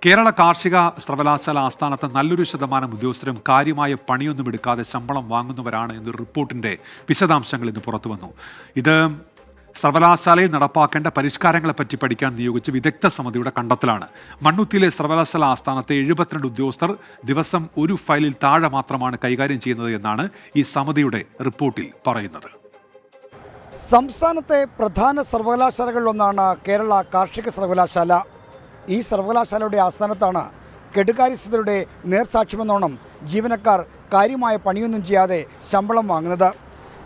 കേരള കാർഷിക സർവകലാശാല ആസ്ഥാനത്ത് നല്ലൊരു ശതമാനം ഉദ്യോഗസ്ഥരും കാര്യമായ പണിയൊന്നും എടുക്കാതെ ശമ്പളം വാങ്ങുന്നവരാണ് എന്നൊരു റിപ്പോർട്ടിന്റെ വിശദാംശങ്ങൾ ഇന്ന് പുറത്തുവന്നു. ഇത് സർവകലാശാലയിൽ നടപ്പാക്കേണ്ട പരിഷ്കാരങ്ങളെപ്പറ്റി പഠിക്കാൻ നിയോഗിച്ച വിദഗ്ധ സമിതിയുടെ കണ്ടെത്തലാണ്. മണ്ണുത്തിയിലെ സർവകലാശാല ആസ്ഥാനത്തെ 72 ഉദ്യോഗസ്ഥർ ദിവസം ഒരു ഫയലിൽ താഴെ മാത്രമാണ് കൈകാര്യം ചെയ്യുന്നത് എന്നാണ് ഈ സമിതിയുടെ റിപ്പോർട്ടിൽ പറയുന്നത്. സംസ്ഥാനത്തെ പ്രധാന സർവകലാശാലകളിലൊന്നാണ് കേരള കാർഷിക സർവകലാശാല. ഈ സർവകലാശാലയുടെ ആസ്ഥാനത്താണ് കെടുകാര്യസ്ഥതയുടെ നേർസാക്ഷ്യമെന്നോണം ജീവനക്കാർ കാര്യമായ പണിയൊന്നും ചെയ്യാതെ ശമ്പളം വാങ്ങുന്നത്.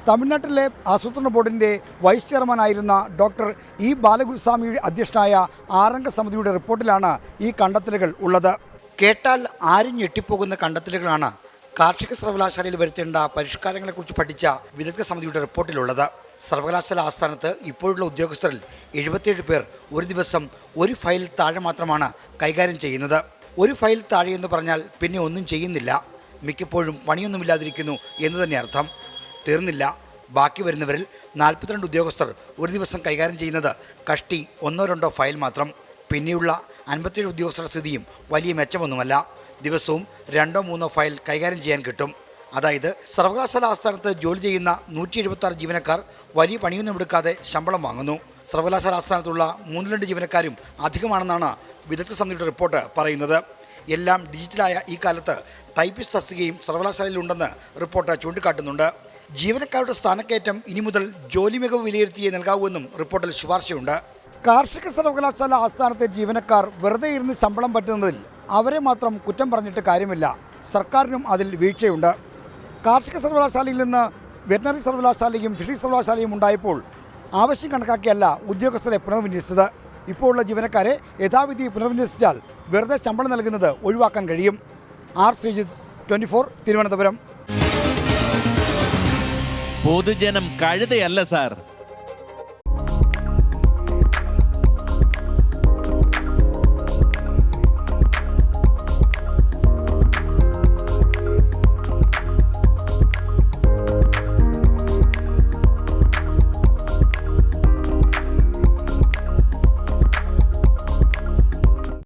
തമിഴ്നാട്ടിലെ ആസൂത്രണ ബോർഡിൻ്റെ വൈസ് ചെയർമാനായിരുന്ന ഡോക്ടർ ഇ ബാലഗുരുസ്വാമിയുടെ അധ്യക്ഷനായ 6-അംഗ സമിതിയുടെ റിപ്പോർട്ടിലാണ് ഈ കണ്ടെത്തലുകൾ ഉള്ളത്. കേട്ടാൽ ആരും ഞെട്ടിപ്പോകുന്ന കണ്ടെത്തലുകളാണ് കാർഷിക സർവകലാശാലയിൽ വരുത്തേണ്ട പരിഷ്കാരങ്ങളെക്കുറിച്ച് പഠിച്ച വിദഗ്ധ സമിതിയുടെ റിപ്പോർട്ടിലുള്ളത്. സർവകലാശാല ആസ്ഥാനത്ത് ഇപ്പോഴുള്ള ഉദ്യോഗസ്ഥരിൽ 77 പേർ ഒരു ദിവസം ഒരു ഫയൽ താഴെ മാത്രമാണ് കൈകാര്യം ചെയ്യുന്നത്. ഒരു ഫയൽ താഴെ എന്ന് പറഞ്ഞാൽ പിന്നെ ഒന്നും ചെയ്യുന്നില്ല, മിക്കപ്പോഴും പണിയൊന്നുമില്ലാതിരിക്കുന്നു എന്ന് തന്നെ അർത്ഥം. തീർന്നില്ല, ബാക്കി വരുന്നവരിൽ 42 ഉദ്യോഗസ്ഥർ ഒരു ദിവസം കൈകാര്യം ചെയ്യുന്നത് കഷ്ടി 1-2 ഫയൽ മാത്രം. പിന്നെയുള്ള 57 ഉദ്യോഗസ്ഥരുടെ സ്ഥിതിയും വലിയ മെച്ചമൊന്നുമല്ല. ദിവസവും 2-3 ഫയൽ കൈകാര്യം ചെയ്യാൻ കിട്ടും. അതായത് സർവകലാശാല ആസ്ഥാനത്ത് ജോലി ചെയ്യുന്ന 176 ജീവനക്കാർ വലിയ പണിയൊന്നും എടുക്കാതെ ശമ്പളം വാങ്ങുന്നു. സർവകലാശാല ആസ്ഥാനത്തുള്ള 3-2 ജീവനക്കാരും അധികമാണെന്നാണ് വിദഗ്ധ സമിതിയുടെ റിപ്പോർട്ട് പറയുന്നത്. എല്ലാം ഡിജിറ്റലായ ഈ കാലത്ത് ടൈപ്പിസ്റ്റ് തസ്തികയും സർവകലാശാലയിലുണ്ടെന്ന് റിപ്പോർട്ട് ചൂണ്ടിക്കാട്ടുന്നുണ്ട്. ജീവനക്കാരുടെ സ്ഥാനക്കയറ്റം ഇനി മുതൽ ജോലി മികവ് വിലയിരുത്തിയേ നൽകാവൂവെന്നും റിപ്പോർട്ടിൽ ശുപാർശയുണ്ട്. കാർഷിക സർവകലാശാല ആസ്ഥാനത്തെ ജീവനക്കാർ വെറുതെ ഇരുന്ന് ശമ്പളം പറ്റുന്നതിൽ അവരെ മാത്രം കുറ്റം പറഞ്ഞിട്ട് കാര്യമില്ല. സർക്കാരിനും അതിൽ വീഴ്ചയുണ്ട്. കാർഷിക സർവകലാശാലയിൽ നിന്ന് വെറ്ററിനറി സർവകലാശാലയും ഫിഷറീസ് സർവകലാശാലയും ഉണ്ടായപ്പോൾ ആവശ്യം കണക്കാക്കിയല്ല ഉദ്യോഗസ്ഥരെ പുനർവിന്യസിച്ചത്. ഇപ്പോഴുള്ള ജീവനക്കാരെ യഥാവിധി പുനർവിന്യസിച്ചാൽ വെറുതെ ശമ്പളം നൽകുന്നത് ഒഴിവാക്കാൻ കഴിയും. ആർ ശ്രീജിത്ത്, 24, തിരുവനന്തപുരം. പൊതുജനം കഴുതയല്ല സാർ.